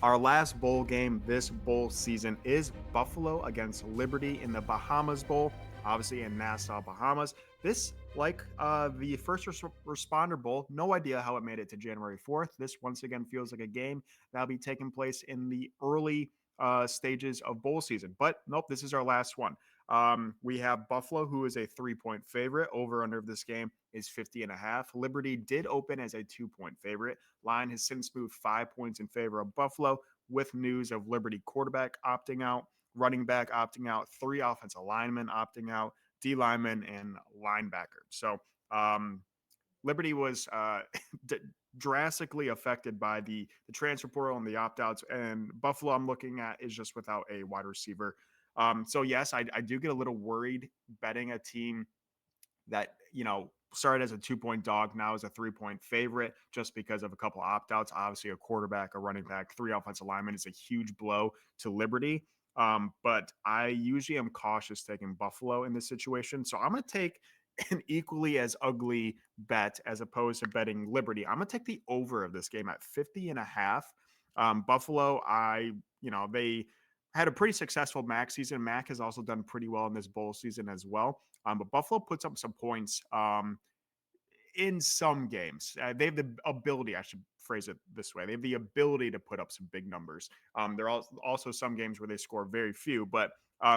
Our last bowl game this bowl season is Buffalo against Liberty in the Bahamas Bowl, obviously in Nassau, Bahamas. This, like the first responder bowl, no idea how it made it to January 4th. This once again feels like a game that'll be taking place in the early stages of bowl season. But nope, this is our last one. We have Buffalo, who is a 3-point favorite. Over under of this game is 50 and a half. Liberty did open as a 2-point favorite. Line has since moved 5 points in favor of Buffalo, with news of Liberty quarterback opting out, running back opting out, 3 offensive linemen opting out, D linemen, and linebacker. So Liberty was drastically affected by the transfer portal and the opt outs. And Buffalo, I'm looking at, is just without a wide receiver. So yes, I do get a little worried betting a team that, started as a 2-point dog, now is a 3-point favorite just because of a couple of opt-outs. Obviously, a quarterback, a running back, 3 offensive linemen is a huge blow to Liberty. But I usually am cautious taking Buffalo in this situation. So I'm going to take an equally as ugly bet as opposed to betting Liberty. I'm going to take the over of this game at 50 and a half. Buffalo, they had a pretty successful MAC season. MAC has also done pretty well in this bowl season as well. But Buffalo puts up some points in some games. They have the ability, I should phrase it this way, they have the ability to put up some big numbers. There are also some games where they score very few, but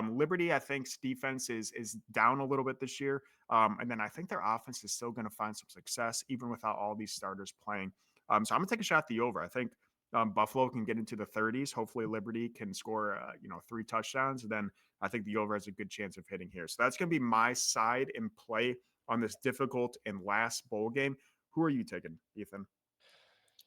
Liberty, I think, defense is down a little bit this year. And then I think their offense is still going to find some success, even without all these starters playing. So I'm going to take a shot at the over. I think Buffalo can get into the 30s. Hopefully, Liberty can score, 3 touchdowns. And then I think the over has a good chance of hitting here. So that's going to be my side in play on this difficult and last bowl game. Who are you taking, Ethan?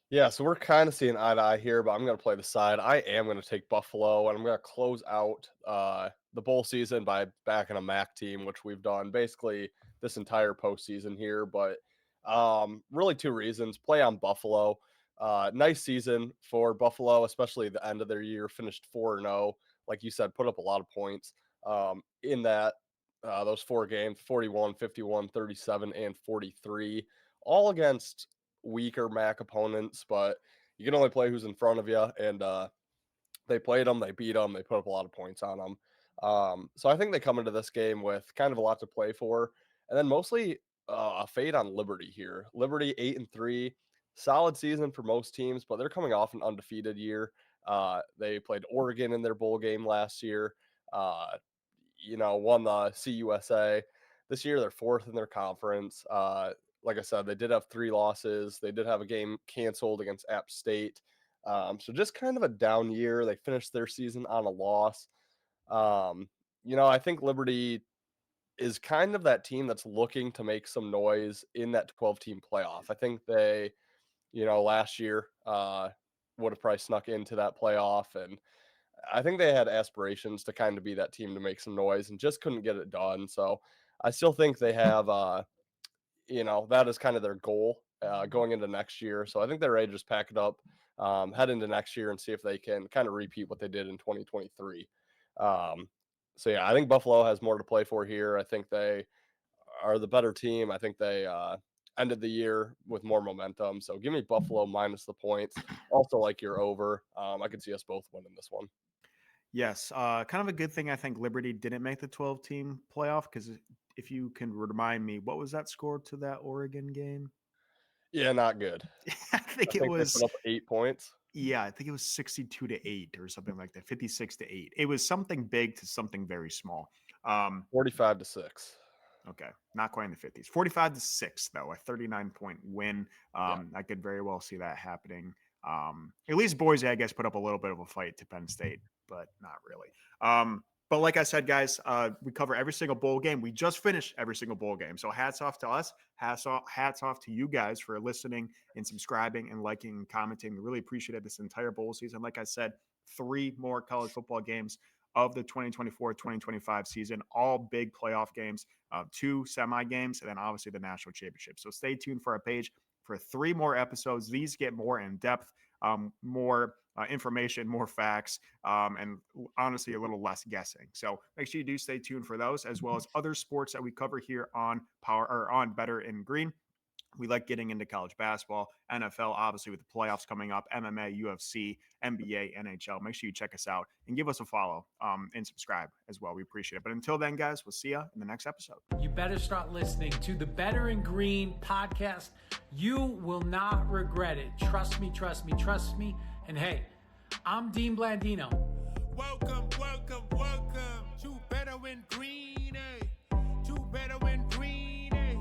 Yeah, so we're kind of seeing eye to eye here, but I'm going to play the side. I am going to take Buffalo, and I'm going to close out the bowl season by backing a MAC team, which we've done basically this entire postseason here. But really, 2 reasons: play on Buffalo. Nice season for Buffalo, especially the end of their year. Finished 4-0, like you said, put up a lot of points in that those 4 games: 41, 51, 37, and 43, all against weaker MAC opponents, but you can only play who's in front of you. And they played them, they beat them, they put up a lot of points on them. So I think they come into this game with kind of a lot to play for, and then mostly a fade on Liberty here. Liberty 8-3, solid season for most teams, but they're coming off an undefeated year. They played Oregon in their bowl game last year. Won the CUSA. This year they're 4th in their conference. Like I said, they did have 3 losses. They did have a game canceled against App State. So just kind of a down year. They finished their season on a loss. I think Liberty is kind of that team that's looking to make some noise in that 12-team playoff. I think they, last year would have probably snuck into that playoff. And I think they had aspirations to kind of be that team to make some noise and just couldn't get it done. So I still think they have that is kind of their goal going into next year. So I think they're ready to just pack it up, head into next year and see if they can kind of repeat what they did in 2023. So yeah, I think Buffalo has more to play for here. I think they are the better team. I think they ended the year with more momentum. So give me Buffalo minus the points. Also like you're over. I could see us both winning this one. Yes, kind of a good thing I think Liberty didn't make the 12-team playoff, because if you can remind me, what was that score to that Oregon game? Yeah, not good. I think I it think they was put up 8 points. Yeah, I think it was 62-8 or something like that, 56-8. It was something big to something very small. 45-6. Okay, not quite in the 50s. 45-6, though, a 39-point win. Yeah. I could very well see that happening. At least Boise, I guess, put up a little bit of a fight to Penn State, but not really. But like I said, guys, we cover every single bowl game. We just finished every single bowl game. So hats off to us. Hats off to you guys for listening and subscribing and liking and commenting. We really appreciate it this entire bowl season. Like I said, 3 more college football games of the 2024-2025 season, all big playoff games, 2 semi games, and then obviously the national championship. So stay tuned for our page for 3 more episodes. These get more in depth, more information, more facts, and honestly a little less guessing. So make sure you do stay tuned for those, as well as other sports that we cover here on Better in Green. We like getting into college basketball, NFL, obviously with the playoffs coming up, MMA, UFC, NBA, NHL. Make sure you check us out and give us a follow and subscribe as well. We appreciate it. But until then, guys, we'll see you in the next episode. You better start listening to the Better in Green podcast. You will not regret it. Trust me, trust me, trust me. And hey, I'm Dean Blandino. Welcome, welcome, welcome to Better in Green, eh? To Better in Green, eh?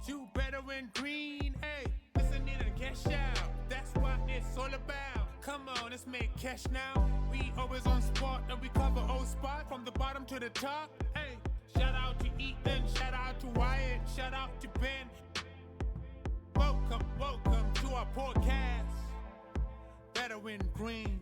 To Better in Green, hey. Listen in and cash out. That's what it's all about. Come on, let's make cash now. We always on spot and we cover all spots from the bottom to the top. Hey, shout out to Ethan, shout out to Wyatt, shout out to Ben. Welcome, welcome to our podcast. Better in Green.